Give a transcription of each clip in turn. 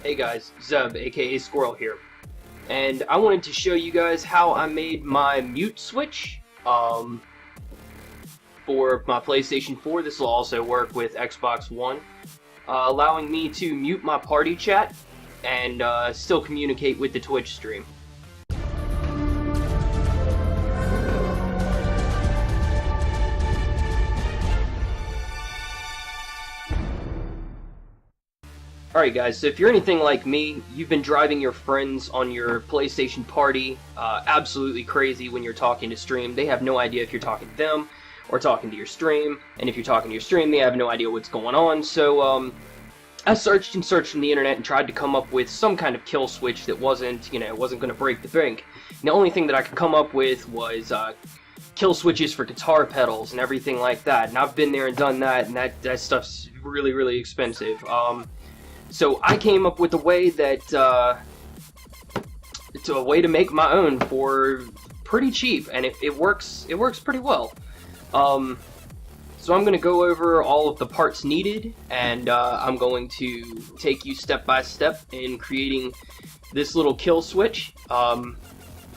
Hey guys, Zeb, aka Squirrel here, and I wanted to show you guys how I made my mute switch for my PlayStation 4. This will also work with Xbox One, allowing me to mute my party chat and still communicate with the Twitch stream. Alright guys, so if you're anything like me, you've been driving your friends on your PlayStation party absolutely crazy when you're talking to stream. They have no idea if you're talking to them or talking to your stream, and if you're talking to your stream, they have no idea what's going on. So I searched and searched on the internet and tried to come up with some kind of kill switch that wasn't going to break the bank. And the only thing that I could come up with was kill switches for guitar pedals and everything like that. And I've been there and done that, and that stuff's really, really expensive. So I came up with a way that it's a way to make my own for pretty cheap, and it works pretty well. So I'm going to go over all of the parts needed, and I'm going to take you step by step in creating this little kill switch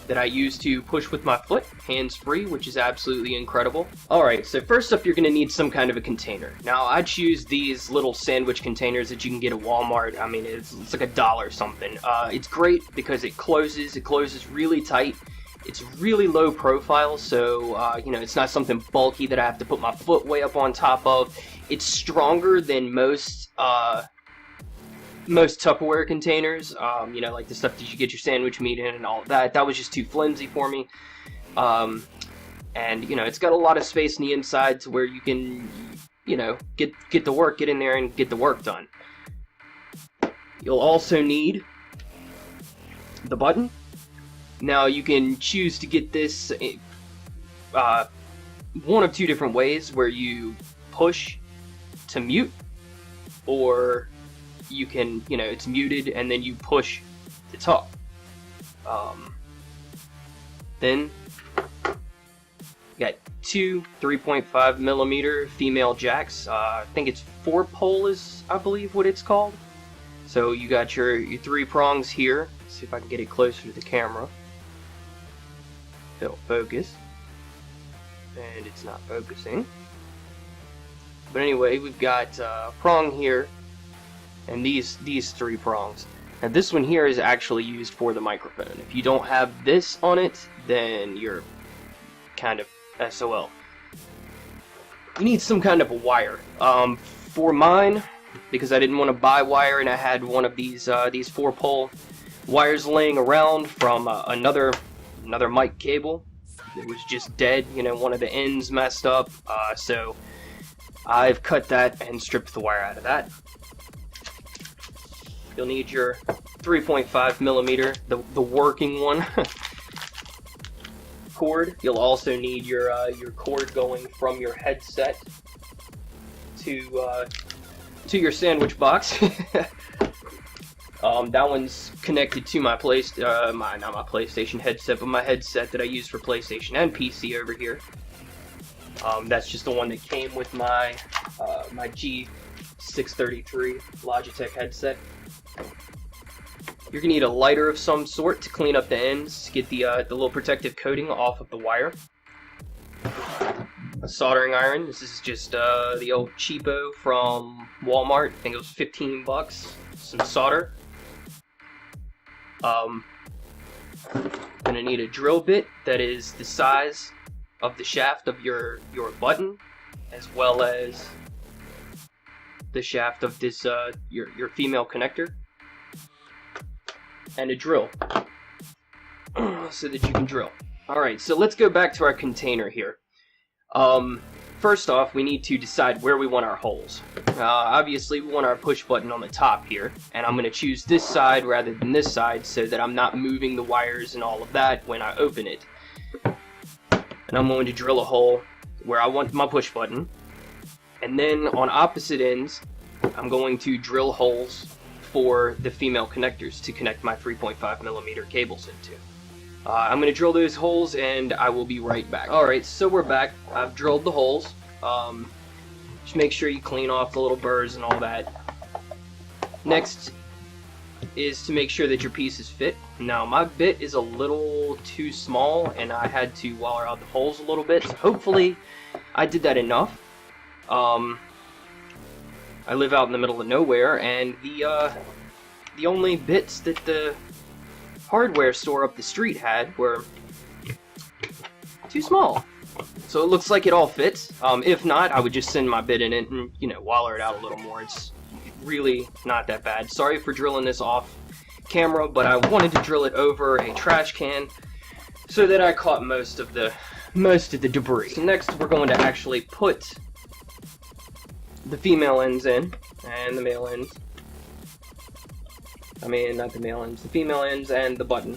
that I use to push with my foot, hands-free, which is absolutely incredible. Alright, so first up you're going to need some kind of a container. Now, I choose these little sandwich containers that you can get at Walmart. I mean, it's like $1 something. It's great because it closes really tight. It's really low profile, so, it's not something bulky that I have to put my foot way up on top of. It's stronger than most Tupperware containers, like the stuff that you get your sandwich meat in and all of that. That was just too flimsy for me. And, it's got a lot of space in the inside to where you can, get in there and get the work done. You'll also need the button. Now, you can choose to get this one of two different ways, where you push to mute, or you can, it's muted and then you push to talk. Then you got two 3.5 millimeter female jacks. I think it's 4-pole is, I believe, what it's called. So you got your 3 prongs here. Let's see if I can get it closer to the camera. It'll focus. And it's not focusing. But anyway, we've got a prong here, and these 3 prongs. Now this one here is actually used for the microphone. If you don't have this on it, then you're kind of SOL. You need some kind of a wire. For mine, because I didn't want to buy wire, and I had one of these 4-pole wires laying around from another mic cable. It was just dead, one of the ends messed up, so I've cut that and stripped the wire out of that. You'll need your 3.5 millimeter, the working one, cord. You'll also need your cord going from your headset to your sandwich box. That one's connected to my not my PlayStation headset, but my headset that I use for PlayStation and PC over here. That's just the one that came with my my G633 Logitech headset. You're gonna need a lighter of some sort to clean up the ends, to get the little protective coating off of the wire. A soldering iron. This is just the old cheapo from Walmart. I think it was 15 bucks. Some solder. Gonna need a drill bit that is the size of the shaft of your button, as well as the shaft of this your female connector, and a drill so that you can drill. Alright, so let's go back to our container here. First off, we need to decide where we want our holes. Obviously, we want our push button on the top here, and I'm going to choose this side rather than this side so that I'm not moving the wires and all of that when I open it. And I'm going to drill a hole where I want my push button, and then on opposite ends, I'm going to drill holes for the female connectors to connect my 3.5 millimeter cables into. I'm going to drill those holes, and I will be right back. Alright, so we're back. I've drilled the holes. Just make sure you clean off the little burrs and all that. Next, is to make sure that your pieces fit. Now my bit is a little too small and I had to wire out the holes a little bit, so hopefully I did that enough. I live out in the middle of nowhere, and the only bits that the hardware store up the street had were too small. So it looks like it all fits. If not, I would just send my bit in it and, you know, wire it out a little more. It's really not that bad. Sorry for drilling this off camera, but I wanted to drill it over a trash can so that I caught most of the debris. So next we're going to actually put the female ends in, and the male ends. I mean, not the male ends, the female ends and the button.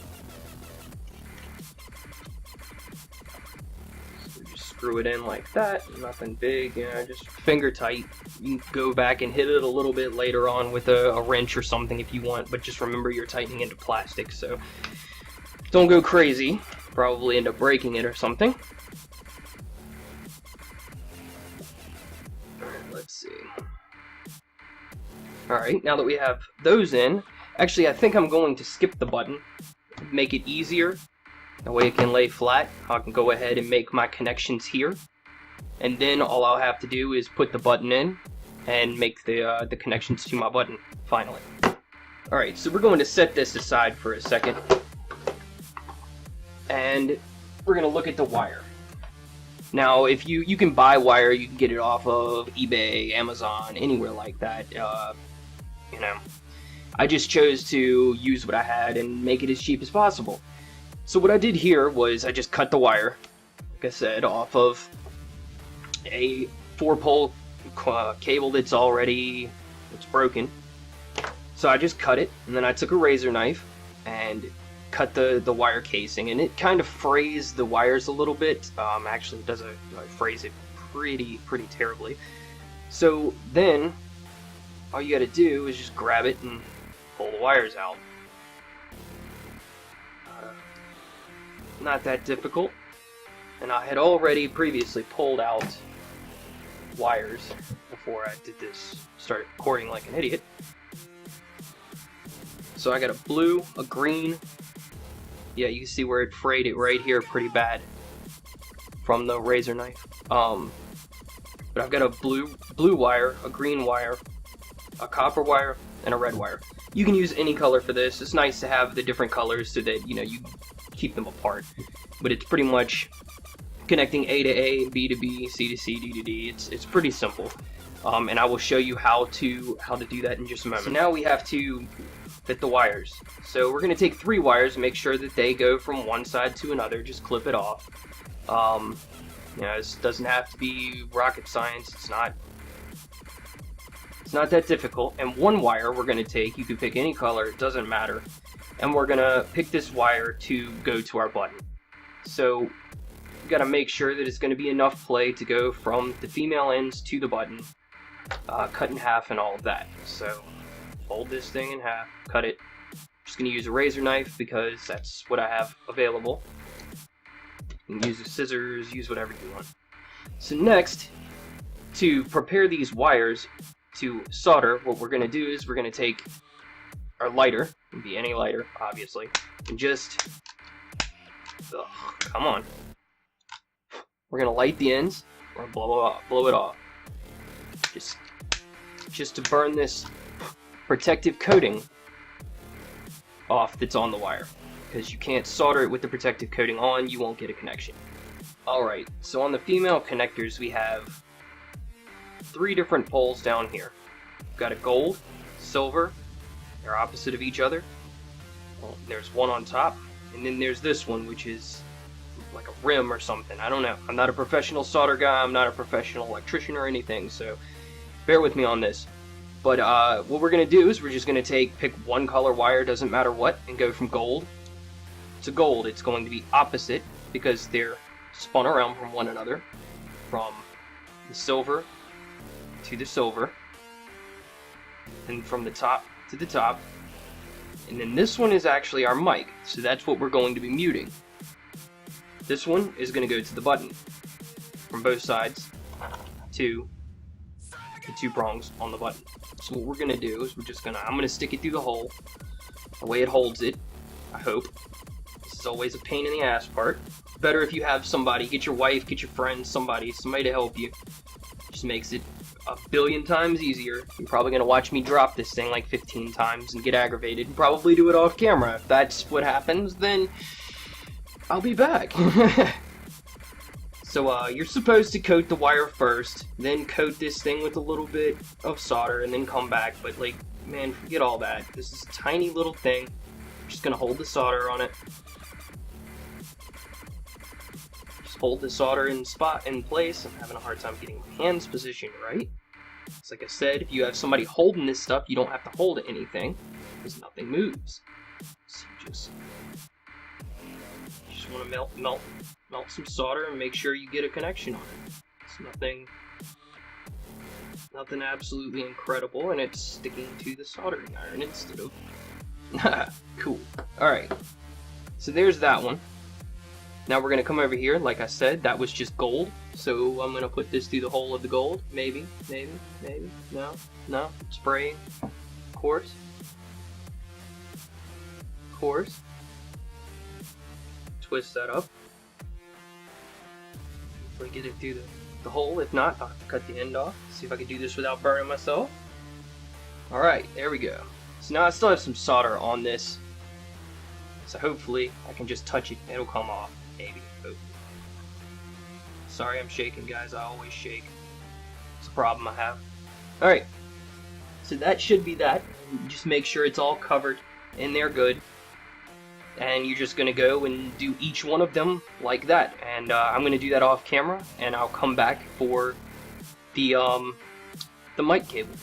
So just screw it in like that, nothing big, you know, just finger tight. You can go back and hit it a little bit later on with a wrench or something if you want, but just remember you're tightening into plastic, so don't go crazy. Probably end up breaking it or something. Let's see. Alright, now that we have those in, actually I think I'm going to skip the button, make it easier. That way it can lay flat. I can go ahead and make my connections here. And then all I'll have to do is put the button in and make the connections to my button, finally. Alright, so we're going to set this aside for a second. And we're going to look at the wire. Now, if you can buy wire, you can get it off of eBay, Amazon, anywhere like that. You know, I just chose to use what I had and make it as cheap as possible. So what I did here was I just cut the wire, like I said, off of a 4-pole cable that's broken. So I just cut it, and then I took a razor knife and cut the wire casing, and it kind of frays the wires a little bit. Actually, it does frays it pretty terribly. So then all you got to do is just grab it and pull the wires out. Not that difficult. And I had already previously pulled out wires before I did this, started recording like an idiot. So I got a blue, a green. Yeah, you can see where it frayed it right here pretty bad from the razor knife. But I've got a blue wire, a green wire, a copper wire, and a red wire. You can use any color for this. It's nice to have the different colors so that, you know, you keep them apart. But it's pretty much connecting A to A, B to B, C to C, D to D. It's pretty simple. And I will show you how to do that in just a moment. So now we have to fit the wires. So we're going to take 3 wires and make sure that they go from one side to another. Just clip it off. You know, this doesn't have to be rocket science. It's not that difficult. And 1 wire we're going to take, you can pick any color, it doesn't matter. And we're going to pick this wire to go to our button. So you got to make sure that it's going to be enough play to go from the female ends to the button, cut in half and all of that. So fold this thing in half, cut it. Just going to use a razor knife because that's what I have available. You can use the scissors, use whatever you want. So next, to prepare these wires to solder, what we're going to do is we're going to take our lighter, it can be any lighter, obviously, and just, come on. We're going to light the ends, or blow it off. Just to burn this protective coating off that's on the wire. Because you can't solder it with the protective coating on, you won't get a connection. Alright, so on the female connectors we have 3 different poles down here. We've got a gold, silver, they're opposite of each other. Well, there's one on top, and then there's this one, which is like a rim or something. I don't know. I'm not a professional solder guy, I'm not a professional electrician or anything, so bear with me on this. But what we're going to do is we're just going to pick 1 color wire, doesn't matter what, and go from gold to gold. It's going to be opposite because they're spun around from one another, from the silver to the silver, and from the top to the top. And then this one is actually our mic, so that's what we're going to be muting. This one is going to go to the button from both sides to the 2 prongs on the button. So what we're going to do is I'm going to stick it through the hole the way it holds it, I hope. This is always a pain in the ass part. Better if you have somebody, get your wife, get your friends, somebody to help you. Just makes it a billion times easier. You're probably going to watch me drop this thing like 15 times and get aggravated and probably do it off camera. If that's what happens, then I'll be back. So you're supposed to coat the wire first, then coat this thing with a little bit of solder, and then come back. But like, man, forget all that. This is a tiny little thing. I'm just going to hold the solder on it. Hold the solder in place. I'm having a hard time getting my hands positioned right. It's like I said, if you have somebody holding this stuff, you don't have to hold anything because nothing moves. So you just want to melt some solder and make sure you get a connection on it. It's nothing absolutely incredible, and it's sticking to the soldering iron instead of cool. All right, so there's that one. Now we're going to come over here. Like I said, that was just gold. So I'm going to put this through the hole of the gold. Maybe. No. Spraying. Of course. Twist that up. Hopefully get it through the hole. If not, I'll have to cut the end off. See if I can do this without burning myself. Alright, there we go. So now I still have some solder on this. So hopefully I can just touch it and it'll come off. Maybe. Oh. Sorry I'm shaking, guys. I always shake. It's a problem I have. Alright. So that should be that. Just make sure it's all covered and they're good. And you're just going to go and do each one of them like that. And I'm going to do that off camera. And I'll come back for the mic cable.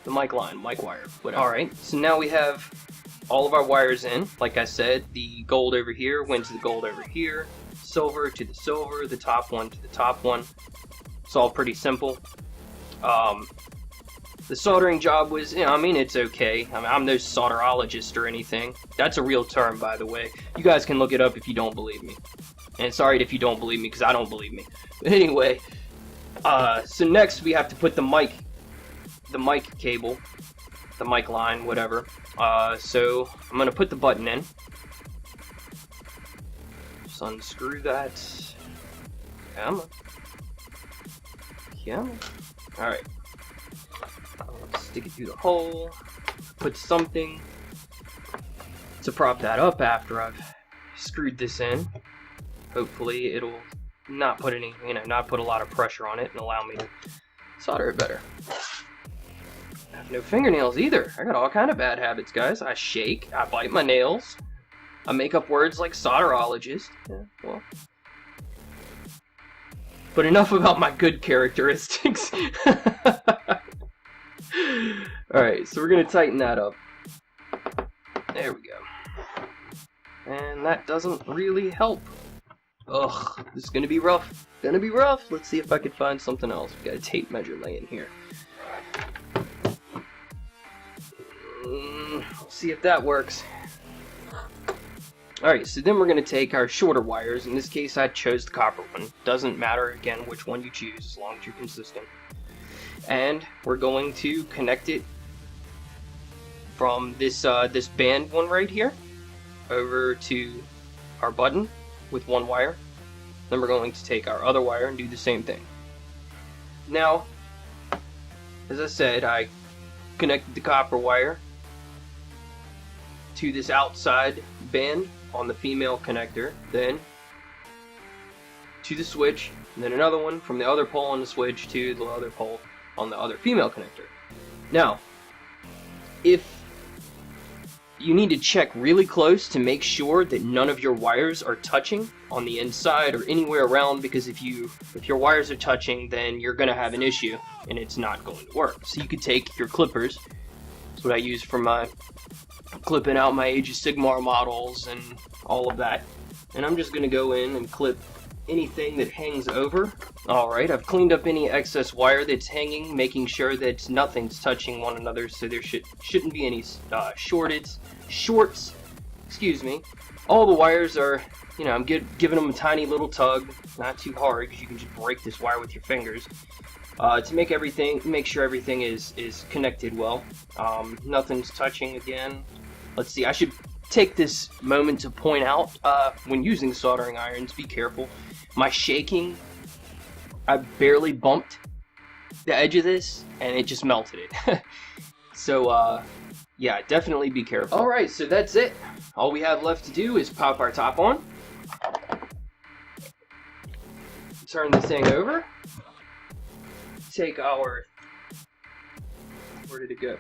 The mic line, mic wire, whatever. Alright. So now we have all of our wires in. Like I said, the gold over here went to the gold over here, silver to the silver, the top one to the top one. It's all pretty simple. The soldering job was, I mean, it's okay. I'm no solderologist or anything. That's a real term, by the way. You guys can look it up if you don't believe me. And sorry if you don't believe me, because I don't believe me. But anyway, so next we have to put the mic cable, the mic line, whatever. So I'm going to put the button in. Just unscrew that. Come on. Alright. Stick it through the hole. Put something to prop that up after I've screwed this in. Hopefully it'll not put a lot of pressure on it and allow me to solder it better. I have no fingernails either. I got all kind of bad habits, guys. I shake, I bite my nails, I make up words like solderologist. Yeah, well. But enough about my good characteristics. Alright, so we're going to tighten that up. There we go. And that doesn't really help. Ugh, this is going to be rough. Let's see if I can find something else. We got a tape measure laying here. Let's see if that works. Alright, so then we're going to take our shorter wires. In this case, I chose the copper one. Doesn't matter, again, which one you choose, as long as you're consistent. And we're going to connect it from this this band one right here over to our button with one wire. Then we're going to take our other wire and do the same thing. Now, as I said, I connected the copper wire to this outside band on the female connector, then to the switch, and then another one from the other pole on the switch to the other pole on the other female connector. Now, if you need to check really close to make sure that none of your wires are touching on the inside or anywhere around, because if your wires are touching, then you're going to have an issue and it's not going to work. So you could take your clippers. That's what I use for my clipping out my Age of Sigmar models and all of that. And I'm just going to go in and clip anything that hangs over. Alright, I've cleaned up any excess wire that's hanging, making sure that nothing's touching one another, so there shouldn't be any shorts. Excuse me. All the wires are, I'm giving them a tiny little tug, not too hard, because you can just break this wire with your fingers. To make sure everything is connected well. Nothing's touching again. let's see, I should take this moment to point out, when using soldering irons, be careful. My shaking, I barely bumped the edge of this, and it just melted it. So, yeah, definitely be careful. Alright, so that's it. All we have left to do is pop our top on. Turn this thing over. Take our... Where did it go?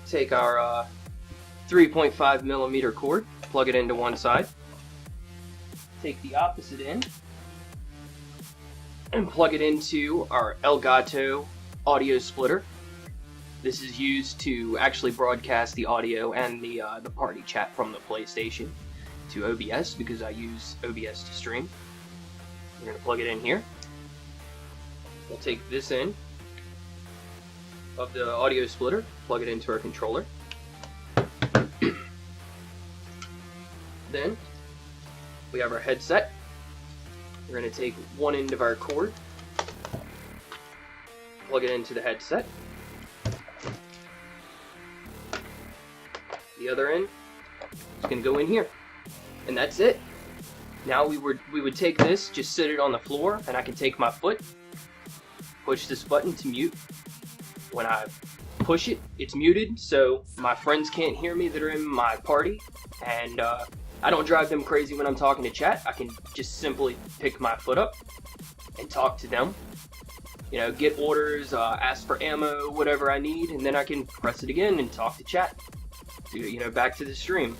Take our 3.5 millimeter cord, plug it into one side. Take the opposite end and plug it into our Elgato audio splitter. This is used to actually broadcast the audio and the party chat from the PlayStation to OBS, because I use OBS to stream. We're going to plug it in here. We'll take this end of the audio splitter, plug it into our controller. Then we have our headset. We're going to take one end of our cord, plug it into the headset. The other end is going to go in here, and that's it. Now we would take this, just sit it on the floor, and I can take my foot, push this button to mute. When I push it, it's muted, so my friends can't hear me that are in my party, and I don't drive them crazy when I'm talking to chat. I can just simply pick my foot up and talk to them. You know, get orders, ask for ammo, whatever I need, and then I can press it again and talk to chat. You know, back to the stream.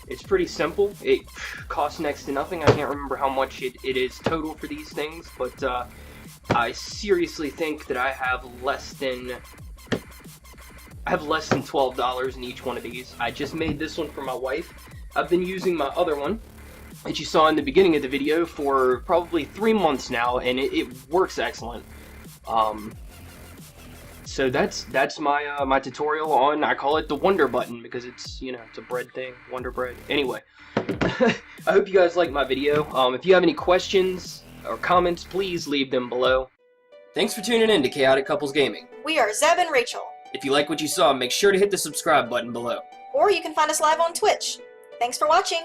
It's pretty simple. It costs next to nothing. I can't remember how much it is total for these things, but I seriously think that I have less than $12 in each one of these. I just made this one for my wife. I've been using my other one that you saw in the beginning of the video for probably 3 months now, and it works excellent. So that's my tutorial on, I call it the Wonder Button, because it's, you know, it's a bread thing, Wonder Bread. Anyway, I hope you guys like my video. If you have any questions or comments, please leave them below. Thanks for tuning in to Chaotic Couples Gaming. We are Zeb and Rachel. If you like what you saw, make sure to hit the subscribe button below. Or you can find us live on Twitch. Thanks for watching.